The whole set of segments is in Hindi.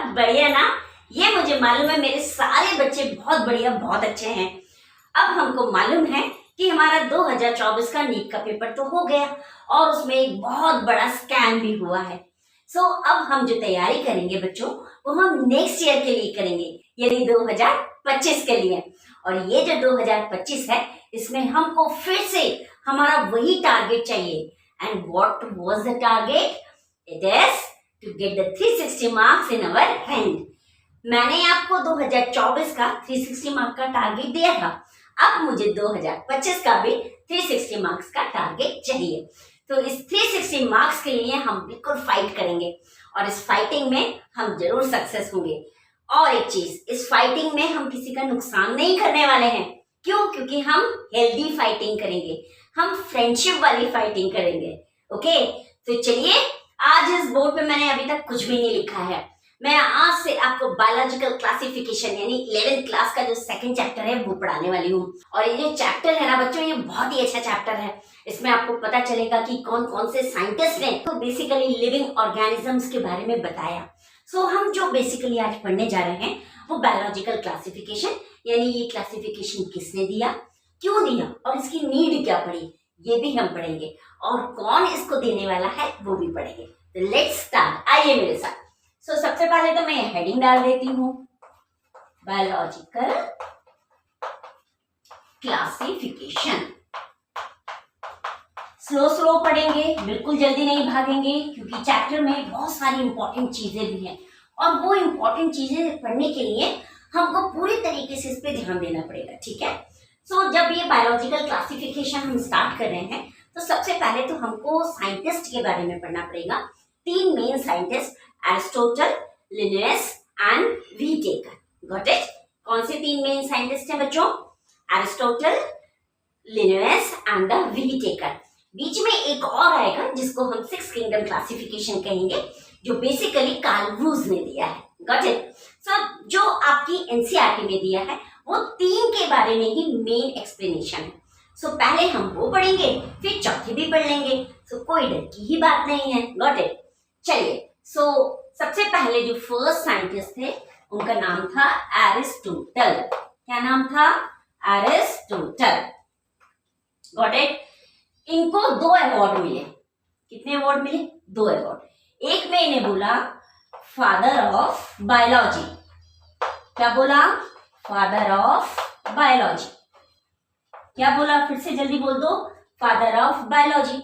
बहुत बढ़िया ना। ये मुझे मालूम है मेरे सारे बच्चे बहुत बढ़िया, बहुत अच्छे हैं। अब हमको मालूम है कि हमारा 2024 का नीट का पेपर तो हो गया और उसमें एक बहुत बड़ा स्कैम भी हुआ है। अब हम जो तैयारी करेंगे बच्चों, वो हम नेक्स्ट ईयर के लिए करेंगे, यानी 2025 के लिए। और ये जो 2025 है, इसमें हमको फिर से हमारा वही टारगेट चाहिए। And what was the target? It is to get the 360 marks in our hand. मैंने आपको 2024 का 360 मार्क्स का टारगेट दिया था। अब मुझे 2025 का भी 360 मार्क्स का टारगेट चाहिए। तो इस 360 मार्क्स के लिए हम बिल्कुल फाइट करेंगे और इस फाइटिंग में हम जरूर सक्सेस होंगे। और एक चीज, इस फाइटिंग में हम किसी का नुकसान नहीं करने वाले हैं। क्यों? क्योंकि हम हेल्दी फाइटिंग करेंगे, हम फ्रेंडशिप वाली फाइटिंग करेंगे। ओके, तो चलिए, आज इस बोर्ड पे मैंने अभी तक कुछ भी नहीं लिखा है। मैं आज से आपको बायोलॉजिकल क्लासिफिकेशन यानी 11th क्लास का जो सेकंड चैप्टर है वो पढ़ाने वाली हूँ। और ये जो चैप्टर है ना बच्चों, ये बहुत ही अच्छा चैप्टर है। इसमें आपको पता चलेगा कि कौन कौन से साइंटिस्ट ने तो बेसिकली लिविंग ऑर्गेनिजम्स के बारे में बताया। हम जो बेसिकली आज पढ़ने जा रहे हैं वो बायोलॉजिकल क्लासिफिकेशन, यानी ये क्लासिफिकेशन किसने दिया, क्यों दिया और इसकी नीड क्या पड़ी, ये भी हम पढ़ेंगे। और कौन इसको देने वाला है वो भी पढ़ेंगे। तो लेट्स स्टार्ट, आइए मेरे साथ। सबसे पहले तो मैं हेडिंग डाल देती हूँ, बायोलॉजिकल क्लासिफिकेशन। स्लो पढ़ेंगे, बिल्कुल जल्दी नहीं भागेंगे, क्योंकि चैप्टर में बहुत सारी इंपॉर्टेंट चीजें भी हैं और वो इंपॉर्टेंट चीजें पढ़ने के लिए हमको पूरी तरीके से इस पे ध्यान देना पड़ेगा। ठीक है। जब ये बायोलॉजिकल क्लासिफिकेशन हम स्टार्ट कर रहे हैं तो सबसे पहले तो हमको साइंटिस्ट के बारे में पढ़ना पड़ेगा। 3 main scientist, Aristotle, Linnaeus and Whittaker. Got it? कौन से 3 मेन साइंटिस्ट हैं बच्चों? Aristotle, Linnaeus and the Whittaker. बीच में एक और आएगा जिसको हम 6 किंगडम क्लासिफिकेशन कहेंगे, जो बेसिकली कार्ल रूज ने दिया है। Got it? जो आपकी एनसीईआरटी में दिया है वो 3 के बारे में ही मेन एक्सप्लेनेशन है। पहले हम वो पढ़ेंगे, फिर चौथी भी पढ़ लेंगे। कोई डर की ही बात नहीं है। Got it? चलिए, सबसे पहले जो फर्स्ट साइंटिस्ट थे उनका नाम था एरिस्टोटल। क्या नाम था? एरिस्टोटल। Got it? इनको 2 अवार्ड मिले। कितने अवार्ड मिले? 2 अवार्ड। एक में इन्हें बोला फादर ऑफ बायोलॉजी। क्या बोला? Father of biology. क्या बोला? फिर से जल्दी बोल दो, फादर ऑफ बायोलॉजी।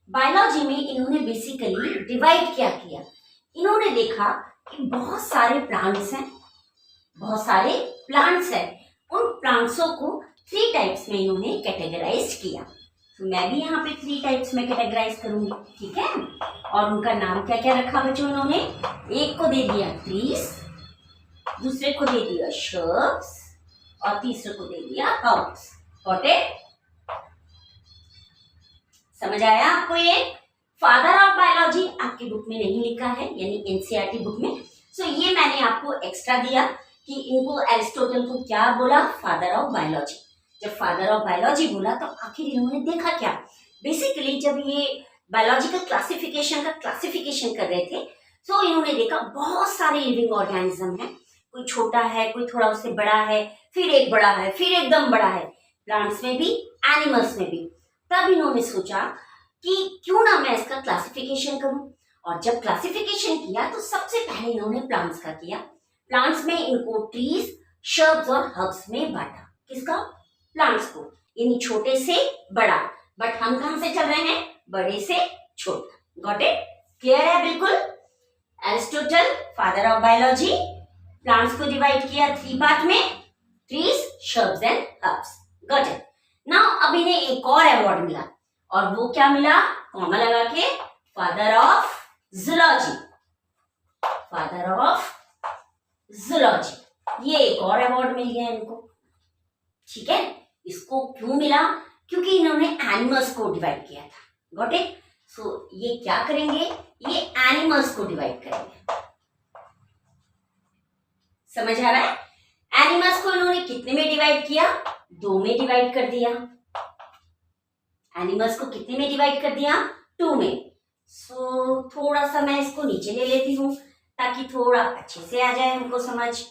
बायोलॉजी में इन्होंने बेसिकली डिवाइड क्या किया? इन्होंने देखा कि बहुत सारे प्लांट्स हैं, बहुत सारे प्लांट्स हैं। उन प्लांट्सों को 3 टाइप्स में इन्होंने कैटेगराइज किया। मैं भी यहाँ पे 3 टाइप्स में कैटेगराइज करूंगी। ठीक है। और उनका नाम क्या क्या रखा बच्चों इन्होंने? एक को दे दिया ट्रीज, दूसरे को दे दिया श्रब्स और तीसरे को दे दिया हर्ब्स। Got it? समझ आया आपको? ये फादर ऑफ बायोलॉजी आपकी बुक में नहीं लिखा है, यानी एनसीईआरटी बुक में। ये मैंने आपको एक्स्ट्रा दिया कि इनको एरिस्टोटल को क्या बोला? Father of biology. जब फादर ऑफ बायोलॉजी बोला तो आखिर इन्होंने देखा क्या? बेसिकली जब ये बायोलॉजिकल क्लासिफिकेशन का क्लासिफिकेशन कर रहे थे इन्होंने देखा बहुत सारे लिविंग ऑर्गेनिज्म है। कोई छोटा है, कोई थोड़ा उससे बड़ा है, फिर एक बड़ा है, फिर एकदम बड़ा है, प्लांट्स में भी, एनिमल्स में भी। तब इन्होंने सोचा कि क्यों ना मैं इसका क्लासिफिकेशन करूं। और जब क्लासिफिकेशन किया तो सबसे पहले इन्होंने प्लांट्स का किया। प्लांट्स में इनको ट्रीज, श्रब्स और हर्ब्स में बांटा। किसका? प्लांट्स को, यानी छोटे से बड़ा। बट हम कहां से चल रहे हैं? बड़े से छोटा। Got it? क्लियर है? बिल्कुल। Aristotle father of biology, plants को डिवाइड किया 3 पार्ट में, trees, shrubs and herbs. Got it? Now अब इन्हें एक और अवार्ड मिला, और वो क्या मिला? कॉमा लगा के, father of zoology. Father of zoology, ये एक और अवार्ड मिल गया इनको। ठीक है। इसको क्यों मिला? क्योंकि इन्होंने एनिमल्स को डिवाइड किया था। Got it? ये क्या करेंगे? ये एनिमल्स को डिवाइड करेंगे। समझ आ रहा है? एनिमल्स को इन्होंने कितने में डिवाइड किया? 2 में डिवाइड कर दिया। एनिमल्स को कितने में डिवाइड कर दिया? 2 में। थोड़ा सा मैं इसको नीचे ले लेती हूँ। ताकि थोड़ा अच्छे से आ जाए हमको समझ।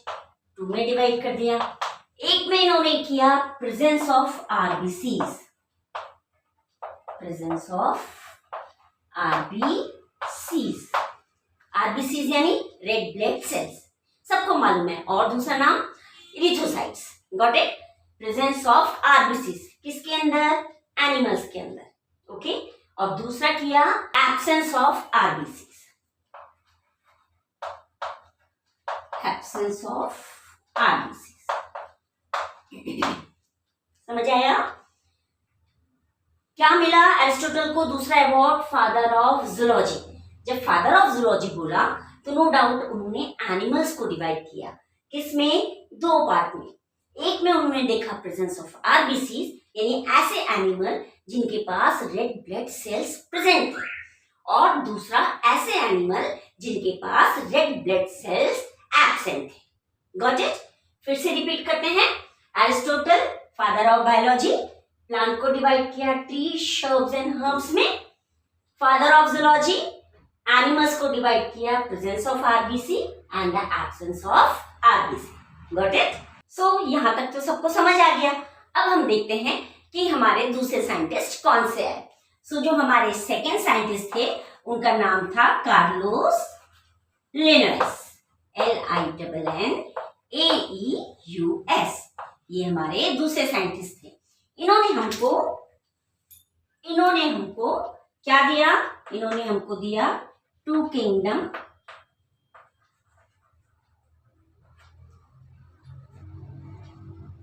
2 में डिवाइड कर दिया। एक में इन्होंने किया presence of RBCs, presence of RBCs, RBCs यानी रेड ब्लड सेल्स, सबको मालूम है। और दूसरा नाम erythrocytes, got it. Presence of RBCs किसके अंदर? एनिमल्स के अंदर, ओके। और दूसरा किया absence of RBCs, absence of RBCs. समझ आया? क्या मिला एरिस्टोटल को? दूसरा अवार्ड, फादर ऑफ जूलॉजी। जब फादर ऑफ जूलॉजी बोला तो नो डाउट उन्होंने एनिमल्स को डिवाइड किया। किसमें? 2 पार्ट में। एक में उन्होंने देखा प्रेजेंस ऑफ आरबीसीज यानी ऐसे एनिमल जिनके पास रेड ब्लड सेल्स प्रेजेंट थे, और दूसरा ऐसे एनिमल जिनके पास रेड ब्लड सेल्स एब्सेंट थे। Got it? फिर से रिपीट करते हैं। Aristotle father of biology, plant को डिवाइड किया ट्री, श्रब्स एंड हर्ब्स में। फादर ऑफ जूलॉजी एनिमल्स को डिवाइड किया presence of RBC and the absence of RBC. Got it? So यहां तक तो सबको समझ आ गया। अब हम देखते हैं कि हमारे दूसरे साइंटिस्ट कौन से आए। सो जो हमारे सेकेंड साइंटिस्ट थे उनका नाम था कार्लोस लिन्नेयस, LINNAEUS। ये हमारे दूसरे साइंटिस्ट थे। इन्होंने हमको क्या दिया? इन्होंने हमको दिया 2 kingdom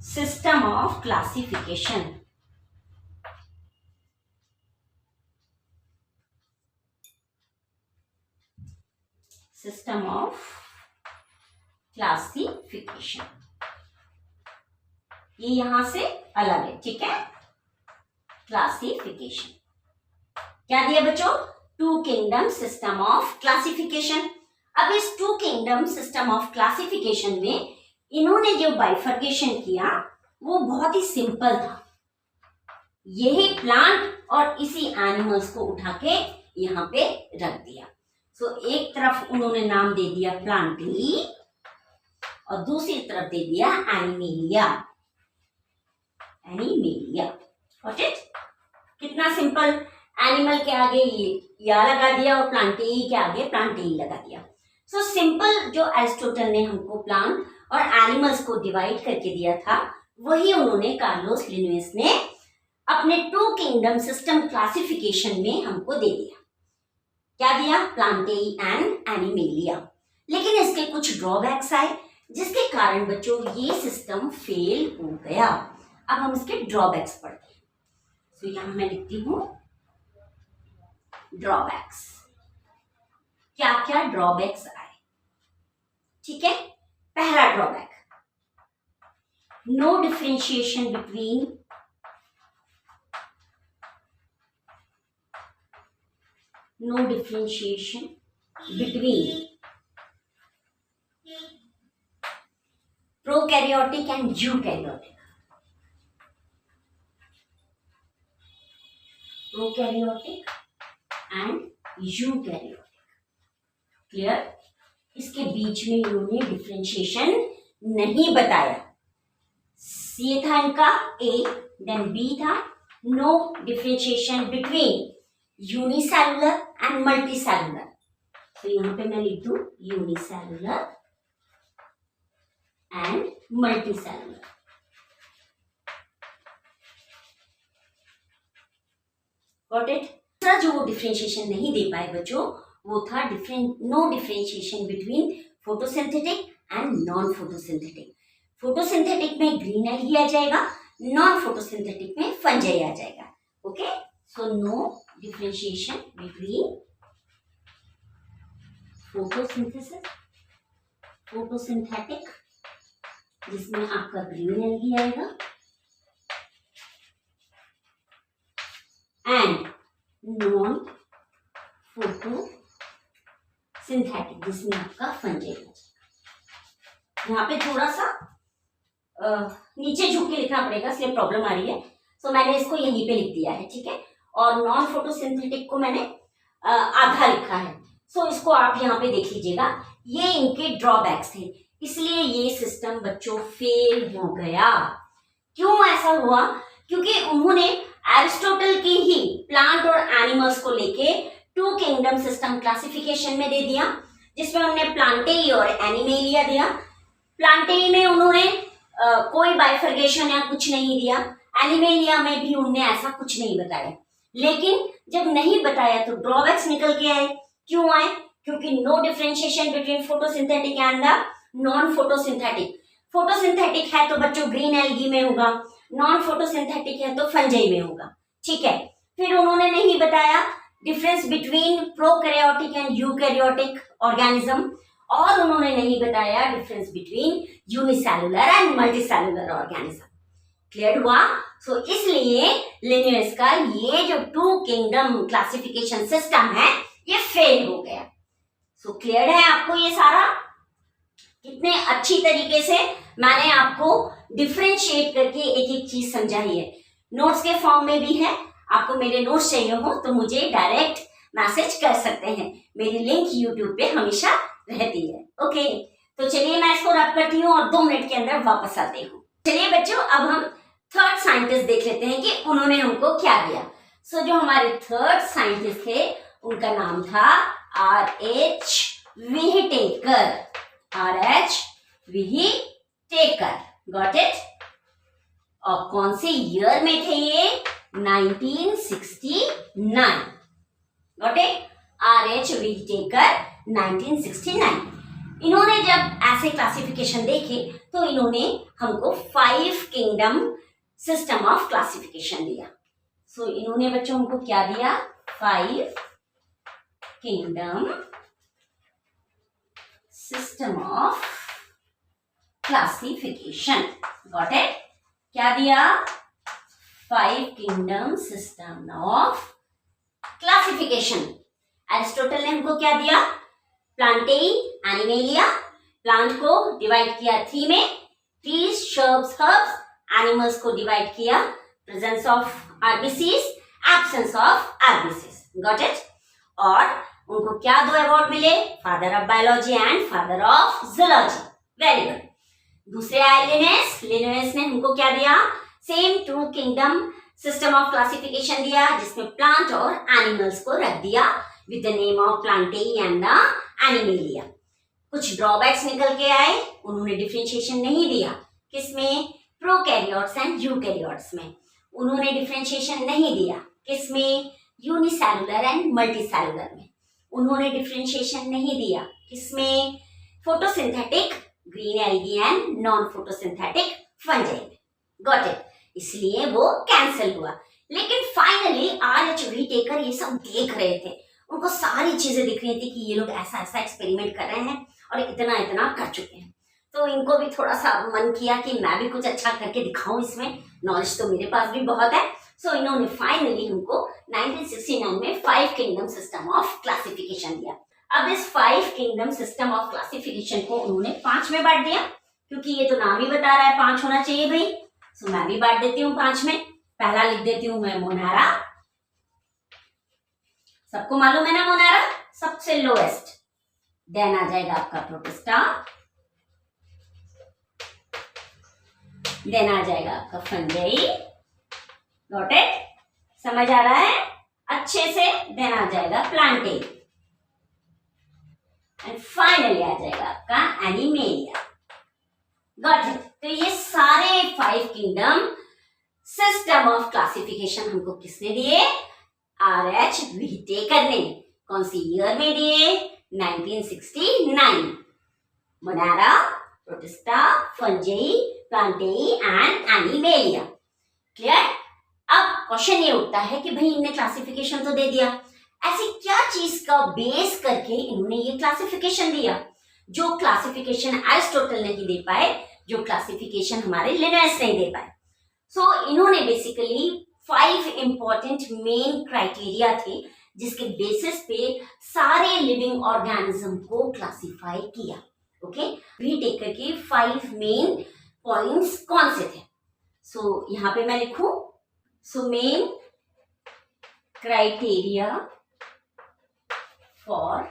system of classification, system of classification. ये यहां से अलग है, ठीक है। क्लासिफिकेशन क्या दिया बच्चों? 2 किंगडम सिस्टम ऑफ क्लासिफिकेशन। अब इस 2 किंगडम सिस्टम ऑफ क्लासिफिकेशन में इन्होंने जो बाइफर्केशन किया वो बहुत ही सिंपल था। यही प्लांट और इसी एनिमल्स को उठा के यहाँ पे रख दिया। सो एक तरफ उन्होंने नाम दे दिया प्लांटी और दूसरी तरफ दे दिया एनिमेलिया, एनिमेलिया। Got it? कितना सिंपल। एनिमल के आगे या लगा दिया और प्लांटी के आगे प्लांटी लगा दिया। सो सिंपल जो एरिस्टोटल ने हमको प्लांट और एनिमल्स को डिवाइड करके दिया था वही उन्होंने कार्लोस लिन्नेयस ने अपने 2 किंगडम सिस्टम क्लासिफिकेशन में हमको दे दिया। क्या दिया? प्लांटेई एंड एनिमेलिया। लेकिन इसके कुछ ड्रॉबैक्स आए जिसके कारण बच्चों ये सिस्टम फेल हो गया। अब हम इसके ड्रॉबैक्स पढ़ते हैं। तो यहां मैं लिखती हूं ड्रॉबैक्स। क्या क्या ड्रॉबैक्स आए? ठीक है। पहला drawback, no differentiation between prokaryotic and eukaryotic, prokaryotic and eukaryotic. Clear? इसके बीच में इन्होंने डिफरेंशिएशन नहीं बताया। ये था इनका ए, देन बी था no differentiation between unicellular and multicellular. तो यहां पे मैं लिख दूं unicellular and multicellular. Got it? दूसरा जो डिफरेंशिएशन नहीं दे पाए बच्चों वो था no differentiation between photosynthetic and non photosynthetic. Photosynthetic में ग्रीन एल्गी आ जाएगा, नॉन फोटोसिंथेटिक में फंजाई आ जाएगा। Okay, so no differentiation between photosynthetic जिसमें आपका ग्रीन एल्गी आएगा एंड नॉन फोटोसिंथेटिक जिसमें आपका फंजाई आ जाएगा। यहाँ पे थोड़ा सा नीचे झुक के लिखना पड़ेगा इसलिए प्रॉब्लम आ रही है। सो मैंने इसको यहीं पे लिख दिया है, ठीक है। और नॉन फोटोसिंथेटिक को मैंने आधा लिखा है। सो इसको आप यहाँ पे देख लीजिएगा, ये इनके ड्रॉबैक्स थे, इसलिए ये सिस्टम बच्चों फेल हो गया। क्यों ऐसा हुआ? क्योंकि उन्होंने एरिस्टोटल की ही प्लांट और एनिमल्स को लेके टू किंगडम सिस्टम क्लासिफिकेशन में दे दिया, जिसमें उन्होंने प्लांटेई और एनिमेलिया दिया। प्लांटेई में उन्होंने कोई बाइफर्गेशन या कुछ नहीं दिया, एनिमेलिया में भी उन्होंने ऐसा कुछ नहीं बताया। लेकिन जब नहीं बताया तो ड्रॉबैक्स निकल के आए। क्यों आए? क्योंकि no differentiation between photosynthetic and the non photosynthetic. Photosynthetic है तो बच्चों ग्रीन एल्गी में होगा, नॉन फोटोसिंथेटिक है तो फंजाई में होगा, ठीक है। फिर उन्होंने नहीं बताया difference between prokaryotic and eukaryotic organism, और उन्होंने नहीं बताया difference between unicellular and multicellular organism. Clear हुआ? सो इसलिए लिनियस का ये जो टू किंगडम क्लासिफिकेशन सिस्टम है ये फेल हो गया। सो क्लियर है आपको ये सारा? कितने अच्छी तरीके से मैंने आपको डिफरेंशिएट करके एक एक चीज समझाई है। नोट्स के फॉर्म में भी है, आपको मेरे नोट्स चाहिए हो तो मुझे डायरेक्ट मैसेज कर सकते हैं, मेरी लिंक यूट्यूब पे हमेशा रहती है। ओके, तो चलिए मैं इसको रब करती हूँ और 2 मिनट के अंदर वापस आती हूँ। चलिए बच्चों, अब हम थर्ड साइंटिस्ट देख लेते हैं कि उन्होंने हमको क्या दिया। सो जो हमारे थर्ड साइंटिस्ट थे उनका नाम था R.H. Whittaker. R.H. Whittaker, got it? और कौन से ईयर में थे ये? 1969, गॉट इट? R.H. व्हिटेकर 1969। इन्होंने जब ऐसे क्लासिफिकेशन देखे तो इन्होंने हमको 5 किंगडम सिस्टम ऑफ क्लासिफिकेशन दिया। सो इन्होंने बच्चों हमको क्या दिया? 5 kingdom system of classification, got it? क्या दिया? 5 kingdom system of classification. Aristotle ने हमको क्या दिया? प्लांटेई, एनिमेलिया। प्लांट को डिवाइड किया 3 में, ट्रीज, शर्ब्स, हर्ब्स। एनिमल्स को डिवाइड किया presence of RBCs, absence of RBCs, got it? और उनको क्या 2 अवार्ड मिले? Father of biology and father of zoology. Very good. दूसरे आए लिनेस। लिनेस ने हमको क्या दिया? Same 2 kingdom system of classification दिया, जिसमें प्लांट और एनिमल्स को रख दिया with the name of Plantae and the Animalia. कुछ ड्रॉबैक्स निकल के आए, उन्होंने डिफरेंशिएशन नहीं दिया। किसमें? प्रोकैरियोट्स एंड यूकैरियोट्स में उन्होंने डिफरेंशिएशन नहीं दिया। किसमें? यूनिसेलुलर एंड मल्टीसेलुलर में उन्होंने डिफरेंशिएशन नहीं दिया। किसमें? Photosynthetic green algae and non photosynthetic fungi में, गॉट इट? इसलिए वो कैंसिल हुआ। लेकिन फाइनली R.H. व्हिटेकर ये सब देख रहे थे, उनको सारी चीजें दिख रही थी कि ये लोग ऐसा ऐसा एक्सपेरिमेंट कर रहे हैं और इतना इतना कर चुके हैं। तो इनको भी थोड़ा सा मन किया कि मैं भी कुछ अच्छा करके दिखाऊं, इसमें नॉलेज तो मेरे पास भी बहुत है। सो इन्होंने फाइनली हमको 1969 में 5 किंगडम सिस्टम ऑफ क्लासिफिकेशन दिया। अब इस 5 किंगडम सिस्टम ऑफ क्लासिफिकेशन को उन्होंने 5 में बांट दिया, क्योंकि ये तो नाम ही बता रहा है 5 होना चाहिए भाई। सो मैं भी बांट देती हूँ 5 में। पहला लिख देती हूँ मैं मोनारा। सबको मालूम है ना मोनारा सबसे लोएस्ट। देन आ जाएगा आपका प्रोटिस्टा, देन आ जाएगा आपका फंजाई, गॉट इट? समझ आ रहा है अच्छे से? देन आ जाएगा प्लांटेई एंड फाइनली आ जाएगा आपका एनिमेलिया, गॉट इट? तो ये सारे 5 किंगडम सिस्टम ऑफ क्लासिफिकेशन हमको किसने दिए? R.H. व्हिटेकर ने। कौन सी ईयर में दिए? 1969। Monera, Protista, Fungi, Plantae and Animalia. Clear? अब क्वेश्चन ये उठता है कि भाई इनने क्लासिफिकेशन तो दे दिया, ऐसी क्या चीज का बेस करके इन्होंने ये क्लासिफिकेशन दिया जो क्लासिफिकेशन एरिस्टोटल नहीं दे पाए, जो क्लासिफिकेशन हमारे लिनेस नहीं दे पाए। सो इन्होंने बेसिकली 5 इंपॉर्टेंट मेन क्राइटेरिया थे जिसके बेसिस पे सारे लिविंग ऑर्गेनिज्म को क्लासिफाई किया। ओके, व्हिटेकर के 5 मेन पॉइंट्स कौन से थे? सो यहाँ पे मैं लिखूं, so main criteria for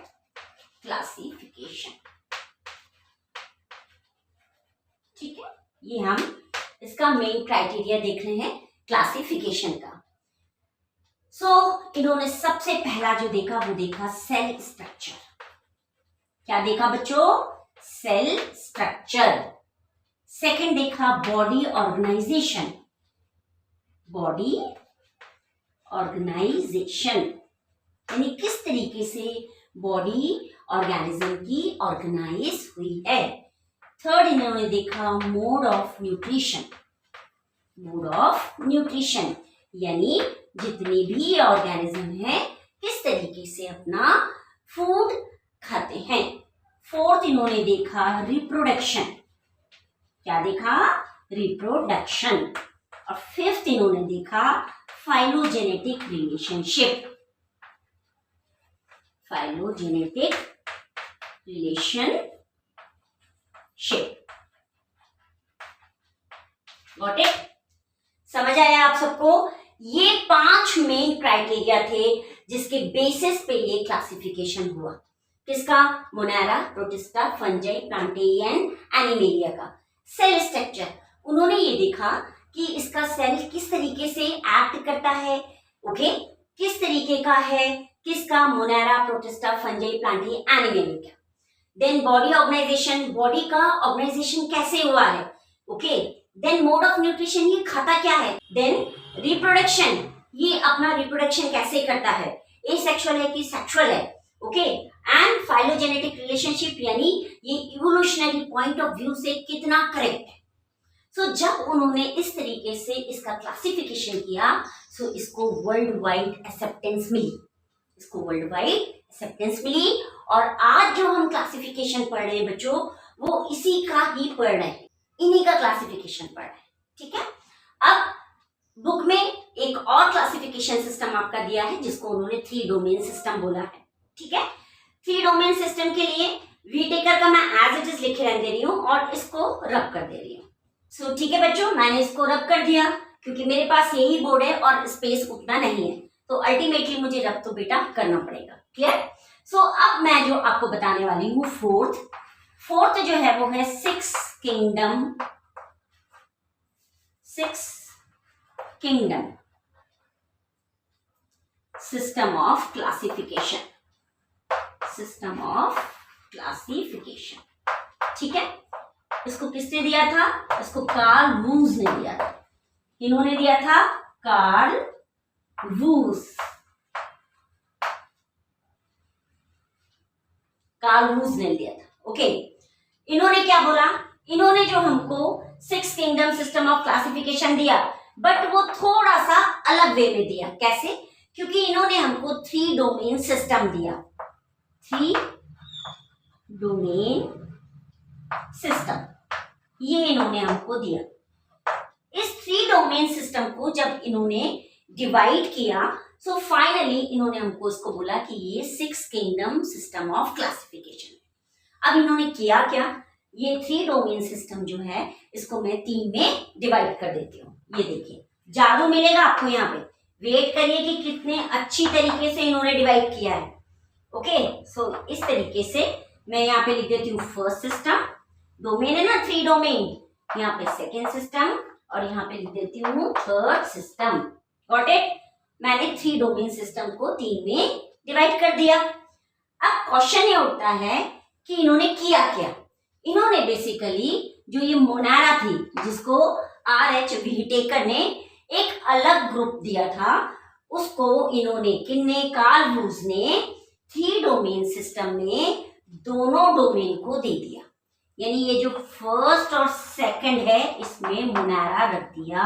classification. ठीक है, ये हम इसका मेन क्राइटेरिया देख रहे हैं क्लासिफिकेशन का। इन्होंने सबसे पहला जो देखा वो देखा सेल स्ट्रक्चर। क्या देखा बच्चों? Cell structure. सेकंड देखा बॉडी ऑर्गेनाइजेशन। बॉडी ऑर्गेनाइजेशन यानी किस तरीके से बॉडी ऑर्गेनिज्म की ऑर्गेनाइज हुई है। थर्ड इन्होंने देखा mode of nutrition. Mode of nutrition यानी जितने भी ऑर्गेनिज्म है किस तरीके से अपना फूड खाते हैं। फोर्थ इन्होंने देखा रिप्रोडक्शन। क्या देखा? रिप्रोडक्शन। और फिफ्थ इन्होंने देखा phylogenetic relationship. Phylogenetic relationship. Got it? समझ आया आप सबको? ये 5 मेन क्राइटेरिया थे जिसके बेसिस पे ये क्लासिफिकेशन हुआ। किसका? Monera, Protista, Fungi, Plantae, animalia का। सेल स्ट्रक्चर, उन्होंने ये देखा कि इसका सेल किस तरीके से एक्ट करता है। ओके, किस तरीके का है किसका? Monera, Protista, Fungi, Plantae, Animalia. Then body organization, body का ऑर्गेनाइजेशन कैसे हुआ है। Okay, then mode of nutrition, ये खाता क्या है। देन रिप्रोडक्शन, ये अपना रिप्रोडक्शन कैसे करता है, एसेक्सुअल है कि सेक्सुअल है। ओके, एंड फाइलोजेनेटिक रिलेशनशिप यानी ये इवोल्यूशनरी पॉइंट ऑफ व्यू से कितना करेक्ट है। जब उन्होंने इस तरीके से इसका क्लासिफिकेशन किया इसको वर्ल्ड वाइड एक्सेप्टेंस मिली। इसको वर्ल्ड वाइड एक्सेप्टेंस मिली। और आज जो हम क्लासिफिकेशन पढ़ रहे हैं बच्चों, वो इसी का ही पढ़ रहे हैं, इन्हीं का क्लासिफिकेशन पढ़ रहे हैं। ठीक है, अब बुक में एक और क्लासिफिकेशन सिस्टम आपका दिया है जिसको उन्होंने 3 डोमेन सिस्टम बोला है। ठीक है, 3 डोमेन सिस्टम के लिए वीटेकर का मैं एज इट इज लिखे रहने दे रही हूँ और इसको रब कर दे रही हूँ। ठीक है बच्चों, मैंने इसको रब कर दिया क्योंकि मेरे पास यही बोर्ड है और स्पेस उतना नहीं है, तो अल्टीमेटली मुझे रब तो बेटा करना पड़ेगा। क्लियर? अब मैं जो आपको बताने वाली हूँ फोर्थ जो है वो है 6 kingdom system of classification. System of classification. ठीक है, इसको किसने दिया था? इसको कार्ल वूज ने दिया था। इन्होंने दिया था कार्ल वूज। कार्ल वूज ने दिया था। ओके, इन्होंने क्या बोला? इन्होंने जो हमको 6 किंगडम सिस्टम ऑफ क्लासिफिकेशन दिया, बट वो थोड़ा सा अलग वे में दिया। कैसे? क्योंकि इन्होंने हमको 3 डोमेन सिस्टम दिया। 3 डोमेन सिस्टम ये इन्होंने हमको दिया। इस 3 डोमेन सिस्टम को जब इन्होंने डिवाइड किया फाइनली इन्होंने हमको इसको बोला कि ये 6 किंगडम सिस्टम ऑफ क्लासिफिकेशन। अब इन्होंने किया क्या? ये 3 डोमेन सिस्टम जो है इसको मैं 3 में डिवाइड कर देती हूँ। ये देखिए, जादू मिलेगा आपको यहाँ पे। वेट करिए कि कितने अच्छी तरीके से इन्होंने डिवाइड किया है। ओके, इस तरीके से मैं यहाँ पे लिख देती हूँ फर्स्ट सिस्टम। डोमेन है ना 3 डोमेन, यहाँ पे सेकेंड सिस्टम और यहाँ पे लिख देती हूँ थर्ड सिस्टम। Got it? मैंने 3 डोमेन सिस्टम को 3 में डिवाइड कर दिया। अब क्वेश्चन ये उठता है कि इन्होंने किया क्या। इन्होंने बेसिकली जो ये मोनेरा थी जिसको R.H. व्हीटेकर ने एक अलग ग्रुप दिया था, उसको इन्होंने किन्ने? कार्ल वूज ने 3 डोमेन सिस्टम में दोनों डोमेन को दे दिया। यानी ये जो फर्स्ट और सेकंड है इसमें मोनेरा रख दिया।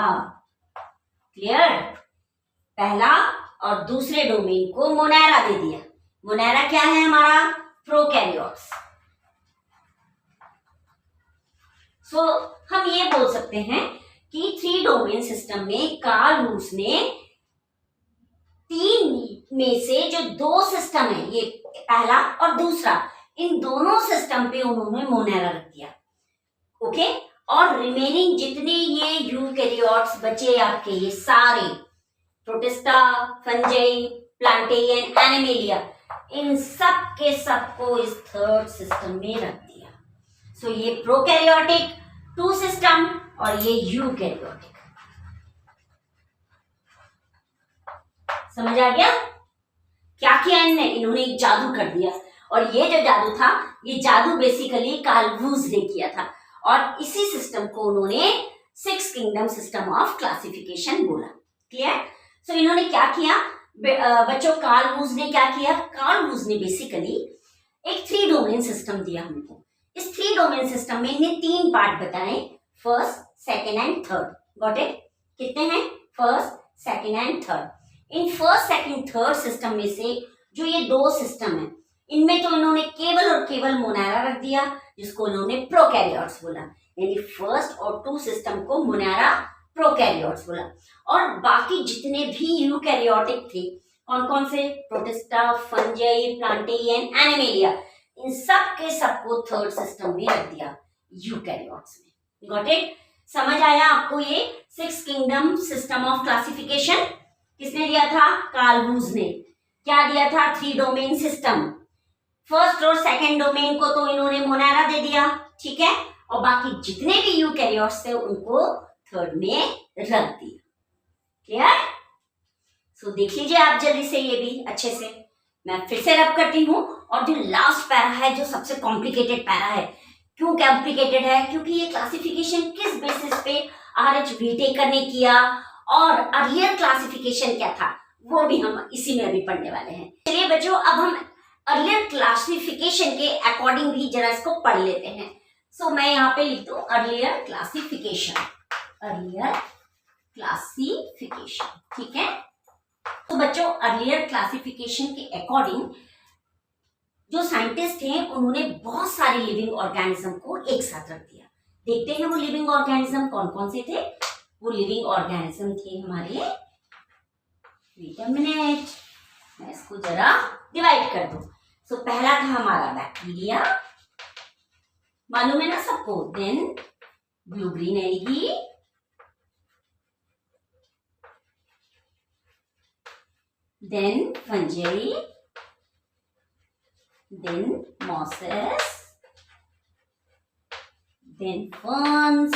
क्लियर? पहला और दूसरे डोमेन को मोनेरा दे दिया। मोनेरा क्या है हमारा? प्रोकैरियोट्स। हम ये बोल सकते हैं कि 3 डोमेन सिस्टम में कार्ल वूज ने 3 में से जो 2 सिस्टम है, ये पहला और दूसरा, इन दोनों सिस्टम पे उन्होंने मोनेरा रख दिया। ओके, और रिमेनिंग जितने ये यूकैरियोट्स बचे आपके, ये सारे प्रोटिस्टा, फंजाई, प्लांटेरियन, एनिमेलिया, इन सब के सबको इस थर्ड सिस्टम में रख दिया। सो ये प्रोकैरियोटिक 2 सिस्टम और ये यूकैरियोटिक। समझ आ गया? क्या किया इन्होंने एक जादू कर दिया, और ये जो जादू था, ये जादू बेसिकली कार्ल वूज ने किया था, और इसी सिस्टम को उन्होंने 6 किंगडम सिस्टम ऑफ क्लासिफिकेशन बोला। क्लियर? सो इन्होंने क्या किया बच्चों, कार्ल वूज ने क्या किया? कार्ल वूज ने बेसिकली एक 3 डोमेन सिस्टम दिया हमको। इस 3 डोमेन सिस्टम में इन्हें 3 पार्ट बताए, first, second and third. Got it? कितने हैं? First, second and third. In first, second, third system में से जो ये 2 सिस्टम है, इनमें तो इन्होंने केवल और केवल मोनारा रख दिया, जिसको इन्होंने प्रोकैरियोट्स बोला। यानी फर्स्ट और 2 सिस्टम को मोनारा प्रोकैरियोट्स बोला। और बाकी जितने भी यूकैरियोटिक थे, कौन कौन से? Protista, Fungi, Plantae and animalia, इन सब के सबको थर्ड सिस्टम में रख दिया, यूकैरियोट्स में। Got it? समझ आया आपको? ये 6 किंगडम सिस्टम ऑफ क्लासिफिकेशन किसने दिया था? कार्ल वूज ने। क्या दिया था? 3 डोमेन सिस्टम। फर्स्ट और सेकंड डोमेन को तो इन्होंने मोनारा दे दिया, ठीक है, और बाकी जितने भी यूकैरियोट्स थे उनको थर्ड में रख दिया। क्लियर? सो देख लीजिए आप जल्दी से ये भी अच्छे से। मैं फिर से रब करती हूँ। और जो लास्ट पैरा है, जो सबसे कॉम्प्लिकेटेड पैरा है, क्यों कॉम्प्लिकेटेड है? क्योंकि ये क्लासिफिकेशन किस बेसिस पे RH व्हिटेकर ने किया और अर्लियर क्लासिफिकेशन क्या था, वो भी हम इसी में अभी पढ़ने वाले हैं। चलिए बच्चों, अब हम अर्लियर क्लासिफिकेशन के अकॉर्डिंग भी जरा इसको पढ़ लेते हैं। सो मैं यहाँ पे लिख दूं अर्लियर क्लासिफिकेशन, अर्लियर क्लासिफिकेशन, ठीक है। तो बच्चों, अर्लियर क्लासिफिकेशन के अकॉर्डिंग जो साइंटिस्ट हैं उन्होंने बहुत सारे लिविंग ऑर्गेनिज्म को एक साथ रख दिया। देखते हैं वो लिविंग ऑर्गेनिज्म कौन कौन से थे। वो लिविंग ऑर्गेनिज्म थे हमारे, वेट अ मिनट, मैं इसको जरा डिवाइड कर दूं। सो पहला था हमारा बैक्टीरिया, मालूम है ना सबको। Then blue green algae, then fungi, then mosses, then ferns,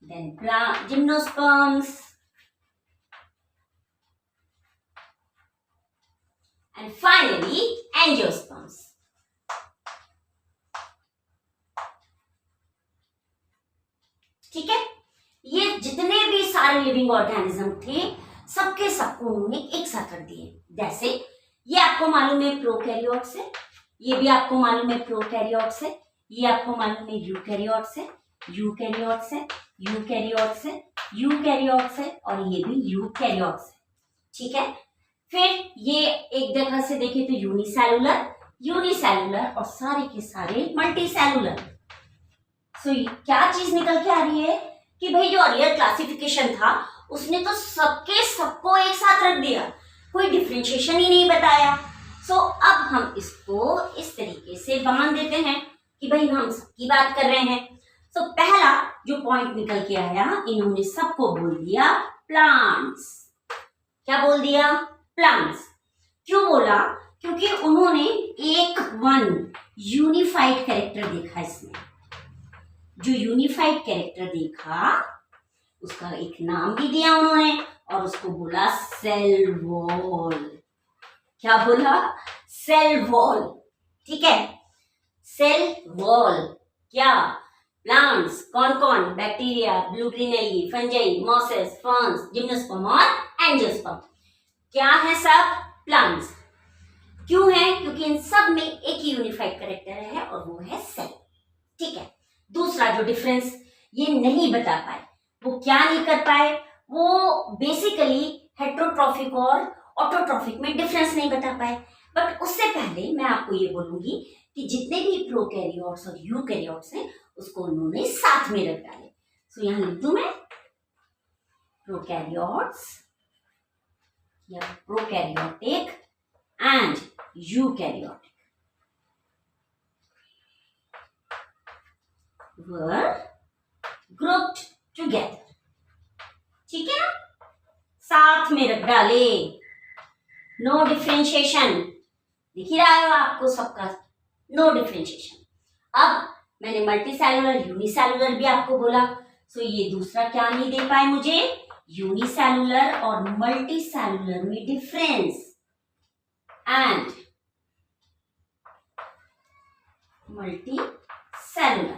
then gymnosperms, and finally angiosperms. ठीक है, ये जितने भी सारे लिविंग ऑर्गेनिज्म थे सबके सबको उन्होंने एक साथ रख दिए। जैसे ये आपको मालूम है प्रोकैरियोट्स है, ये भी आपको मालूम है प्रोकैरियोट्स है, ये आपको मालूम है यूकैरियोट्स है, यूकैरियोट्स है, यूकैरियोट्स है, यूकैरियोट्स है, और ये भी यूकैरियोट्स है। ठीक है, फिर ये एक जगह से देखें तो यूनिसेलुलर, यूनिसेलुलर और सारे के सारे मल्टीसेलुलर। सो क्या चीज निकल के आ रही है कि भाई जो अर्लियर क्लासिफिकेशन था उसने तो सबके सबको एक साथ रख दिया, कोई डिफरेंशिएशन ही नहीं बताया। सो अब हम इसको इस तरीके से बांध देते हैं कि भाई हम सबकी बात कर रहे हैं। सो पहला जो पॉइंट निकल के आया, इन्होंने सबको बोल दिया प्लांट्स। क्या बोल दिया? प्लांट्स। क्यों बोला? क्योंकि उन्होंने एक वन यूनिफाइड कैरेक्टर देखा इसमें। जो यूनिफाइड कैरेक्टर देखा उसका एक नाम भी दिया उन्होंने और उसको बोला सेल वॉल। क्या बोला? Cell wall. ठीक है, सेल वॉल। क्या? प्लांट्स। कौन कौन? Bacteria, blue green algae, fungi, mosses, ferns, gymnosperm और एंजियोस्पर्म। क्या है? सब प्लांट्स। क्यों है? क्योंकि इन सब में एक ही यूनिफाइड कैरेक्टर है और वो है सेल। ठीक है, दूसरा जो डिफरेंस ये नहीं बता पाए, वो क्या नहीं कर पाए, वो बेसिकली हेट्रोट्रॉफिक और ऑटोट्रॉफिक में डिफरेंस नहीं बता पाए। बट उससे पहले मैं आपको ये बोलूंगी कि जितने भी प्रोकैरियोट्स और यूकैरियोट्स हैं उसको उन्होंने साथ में रख डाले। सो यहां लिख दूं मैं प्रोकैरियोट्स या prokaryotic and eukaryotic were grouped together। ठीक है ना, साथ में रख डाले। नो डिफ्रेंशिएशन, दिख ही रहा है आपको सबका, नो डिफ्रेंशिएशन। अब मैंने मल्टीसेलुलर यूनिसेलुलर भी आपको बोला, सो ये दूसरा क्या नहीं दे पाए मुझे, यूनिसेलुलर और मल्टीसेलुलर में difference, and multicellular.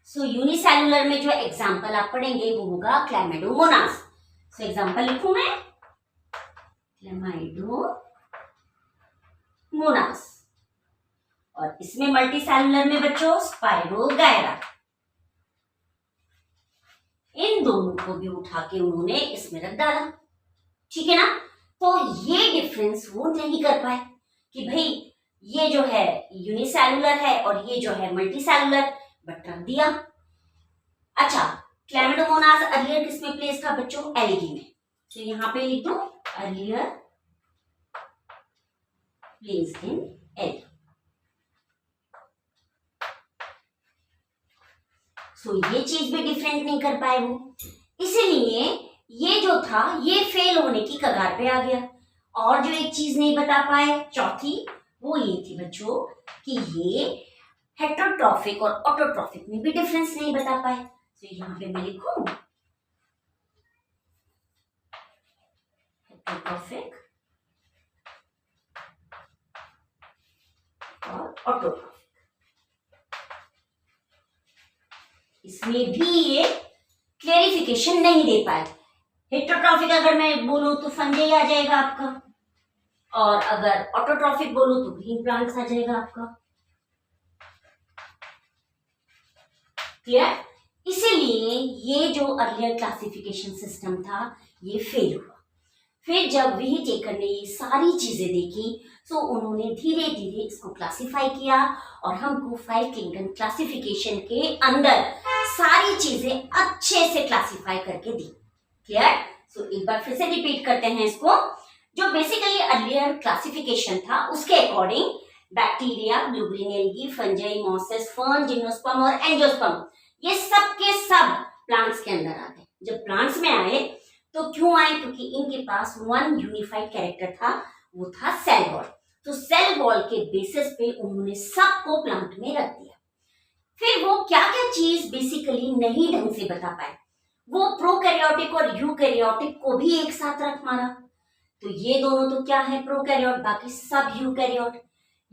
So unicellular में जो एग्जांपल आप पढ़ेंगे वो होगा क्लैमिडोमोनास। सो एग्जांपल लिखूं मैं, क्लैमिडोमोनास, और इसमें मल्टीसेलुलर में बच्चों स्पाइरोगायरा। इन दोनों को भी उठा के उन्होंने इसमें रख डाला, ठीक है ना। तो ये डिफरेंस वो नहीं कर पाए कि भाई ये जो है यूनिसेलुलर है और ये जो है मल्टीसेलुलर, बट रख दिया। अच्छा, क्लैमिडोमोनास अर्लियर किसमें प्लेस था बच्चों, एलिगी में। तो यहां पे लिख दो अर्लियर प्लेस्ड इन एलिगी। सो ये चीज भी डिफरेंट नहीं कर पाए वो, इसीलिए ये जो था ये फेल होने की कगार पे आ गया। और जो एक चीज नहीं बता पाए चौथी, वो ये थी बच्चों कि ये हेटेरोट्रॉफिक और ऑटोट्रॉफिक में भी डिफरेंस नहीं बता पाए। तो यहां पे मैं लिखूं हेटेरोट्रॉफिक और ऑटोट्रॉफिक, इसमें भी ये क्लेरिफिकेशन नहीं दे पाए। हेटेरोट्रॉफिक अगर मैं बोलूं तो फंजाई आ जाएगा आपका, और अगर ऑटोट्रॉफिक बोलूं तो ग्रीन प्लांट्स आ जाएगा आपका, क्लियर। इसीलिए ये जो अर्लियर क्लासिफिकेशन सिस्टम था ये फेल हुआ। फिर जब वी टेकर ने ये सारी चीजें देखी तो उन्होंने धीरे धीरे इसको क्लासिफाई किया और हमको 5 किंगडम क्लासिफिकेशन के अंदर सारी चीजें अच्छे से क्लासिफाई करके दी, क्लियर। सो एक बार फिर से रिपीट करते हैं इसको। जो बेसिकली अर्लियर क्लासिफिकेशन था उसके according bacteria, blue green algae, fungi, mosses, fern, gymnosperm और एंजियोस्पर्म ये सब के सब प्लांट्स के अंदर आते हैं। जब प्लांट्स में आए तो क्यों आए, क्योंकि इनके पास वन यूनिफाइड कैरेक्टर था, वो था सेल वॉल। तो सेल वॉल के बेसिस पे उन्होंने सबको प्लांट में रख दिया। फिर वो क्या क्या चीज बेसिकली नहीं ढंग से बता पाए, वो प्रोकैरियोटिक और यूकैरियोटिक को भी एक साथ रख मारा। तो ये दोनों तो क्या है, प्रोकैरियोट, बाकी सब यूकैरियोट।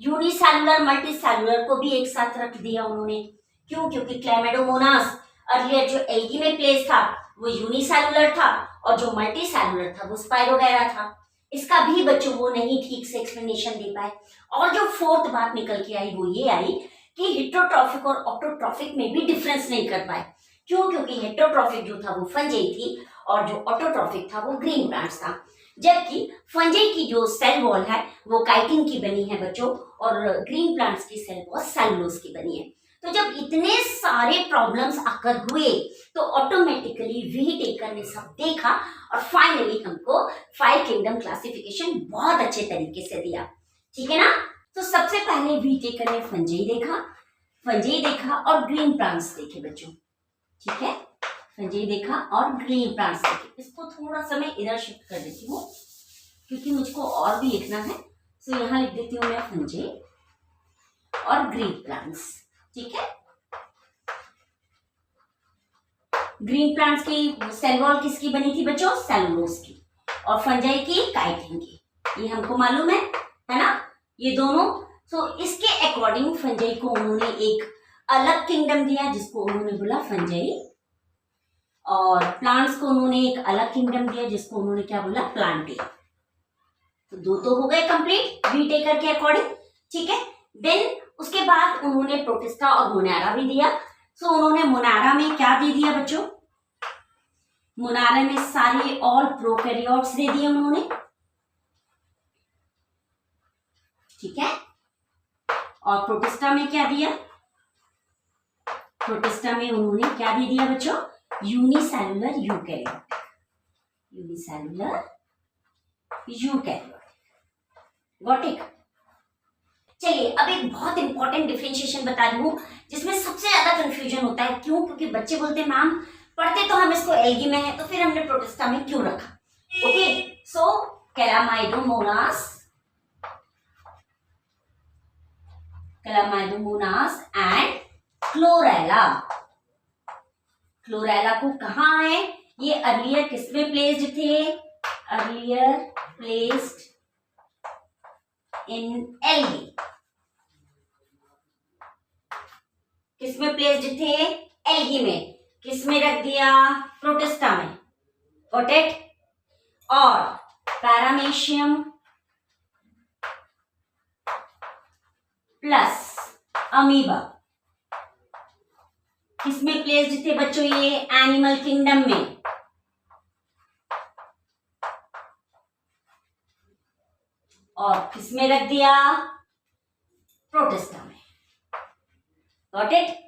यूनिसेलुलर मल्टीसेलुलर को भी एक साथ रख दिया उन्होंने, क्यों, क्योंकि क्लैमिडोमोनास अर्लियर जो एल्गी में प्लेस था वो यूनिसेलुलर था और जो मल्टीसेलुलर था वो स्पाइरोगैरा था। इसका भी बच्चों वो नहीं ठीक से एक्सप्लेनेशन दे पाए। और जो फोर्थ बात निकल के आई वो ये आई कि हेटेरोट्रॉफिक और ऑटोट्रॉफिक में भी डिफरेंस नहीं कर पाए, क्यों, क्योंकि हेटेरोट्रॉफिक जो था वो फंजाई थी और जो ऑटोट्रॉफिक था वो ग्रीन प्लांट्स था। जबकि फंजाई की जो सेल वॉल है वो काइटिन की बनी है बच्चों, और ग्रीन प्लांट्स की सेल वॉल सेलुलोज की बनी है। तो जब इतने सारे प्रॉब्लम्स आकर हुए तो ऑटोमेटिकली वी टेकर ने सब देखा और फाइनली हमको 5 किंगडम क्लासिफिकेशन बहुत अच्छे तरीके से दिया, ठीक है ना। तो सबसे पहले वी टेकर ने फंजाई देखा और ग्रीन प्लांट्स देखे बच्चों, ठीक है, फंजाई देखा और ग्रीन प्लांट्स देखे। इसको थोड़ा सा मैं इधर शिफ्ट कर देती हूँ क्योंकि मुझको और भी लिखना है। तो यहाँ लिख देती हूँ मैं फंजाई और ग्रीन प्लांट्स, ठीक है। ग्रीन प्लांट्स की सेल वॉल किसकी बनी थी बच्चों, सेलुलोज की, और फंजाई की काइटिन की, ये हमको मालूम है ना, ये दोनों। तो इसके अकॉर्डिंग फंजाई को उन्होंने एक अलग किंगडम दिया जिसको उन्होंने बोला फंजाई, और प्लांट्स को उन्होंने एक अलग किंगडम दिया जिसको उन्होंने क्या बोला, प्लांटी। तो दो तो हो गए कंप्लीट वी टेकर के अकॉर्डिंग, ठीक है। देन उसके बाद उन्होंने प्रोटिस्टा और मोनारा भी दिया। सो उन्होंने मोनारा में क्या दे दिया बच्चों, मोनारा में सारे ऑल प्रोकैरियोट्स दे दिए उन्होंने, ठीक है। और प्रोटिस्टा में क्या दिया, प्रोटिस्टा में उन्होंने क्या दे दिया बच्चों, unicellular eukaryotic, unicellular eukaryotic, got it. चलिए अब एक बहुत इंपॉर्टेंट डिफरेंशिएशन बता रही हूँ जिसमें सबसे ज्यादा कंफ्यूजन होता है। क्यों, क्योंकि बच्चे बोलते हैं मैम पढ़ते तो हम इसको एल्गी में है तो फिर हमने प्रोटिस्टा में क्यों रखा। Okay, so Chlamydomonas and Chlorella. Chlorella को कहाँ है, ये अर्लियर किसमें प्लेस्ड थे, अर्लियर प्लेस्ड इन एल्गी। किसमें प्लेस्ड थे, एल्गी में। किसमें रख दिया, प्रोटिस्टा में, गॉट इट। और पैरामेशियम प्लस अमीबा किसमें प्लेस्ड थे बच्चों, ये एनिमल किंगडम में। और किसमें रख दिया, प्रोटिस्टा में, गॉट इट।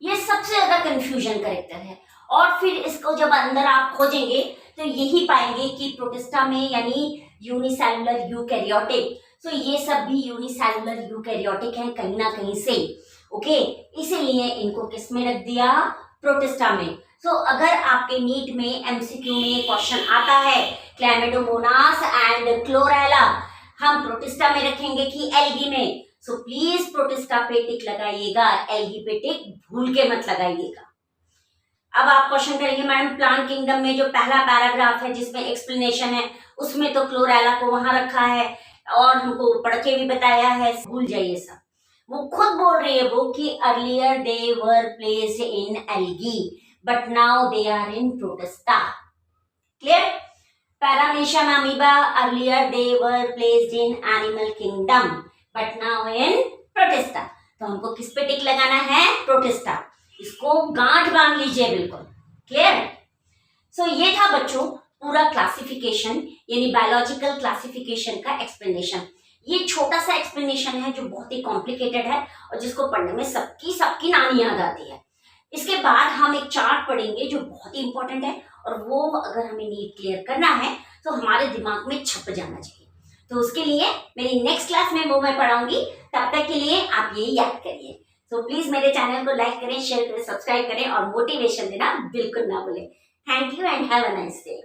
ये सबसे ज्यादा कंफ्यूजन करेक्टर है। और फिर इसको जब अंदर आप खोजेंगे तो यही पाएंगे कि प्रोटिस्टा में यानी यूनिसेलुलर यूकैरियोटिक, तो ये सब भी यूनिसेलुलर यूकैरियोटिक है कहीं ना कहीं से, ओके। इसीलिए इनको किस में रख दिया, प्रोटिस्टा में। सो अगर आपके नीट में एमसीक्यू में क्वेश्चन आता है क्लैमिडोमोनास एंड क्लोरेला हम प्रोटिस्टा में रखेंगे कि एल्गी में, सो प्लीज प्रोटिस्टा पे टिक लगाइएगा, एल्गी पे टिक भूल के मत लगाइएगा। अब आप क्वेश्चन करेंगे मैडम प्लांट किंगडम में जो पहला पैराग्राफ है जिसमें एक्सप्लेनेशन है उसमें तो क्लोरेला को वहां रखा है और हमको पढ़ के भी बताया है, भूल जाइए सब। वो खुद बोल रही है वो कि earlier they were placed in algae but now they are in protista, clear. Paramecium amoeba earlier they were placed in animal kingdom but now in protista, तो हमको किस पे टिक लगाना है, प्रोटिस्टा। इसको गांठ बांध लीजिए बिल्कुल, क्लियर। सो ये था बच्चों पूरा क्लासिफिकेशन यानी बायोलॉजिकल क्लासिफिकेशन का एक्सप्लेनेशन। ये छोटा सा एक्सप्लेनेशन है जो बहुत ही कॉम्प्लिकेटेड है और जिसको पढ़ने में सबकी नानी याद आती है। इसके बाद हम एक चार्ट पढ़ेंगे जो बहुत ही इंपॉर्टेंट है और वो अगर हमें नीट क्लियर करना है तो हमारे दिमाग में छप जाना चाहिए। तो उसके लिए मेरी नेक्स्ट क्लास में वो मैं पढ़ाऊंगी, तब तक के लिए आप ये याद करिए। तो प्लीज मेरे चैनल को लाइक करें, शेयर करें, सब्सक्राइब करें और मोटिवेशन देना बिल्कुल ना भूलें। Thank you and have a nice day.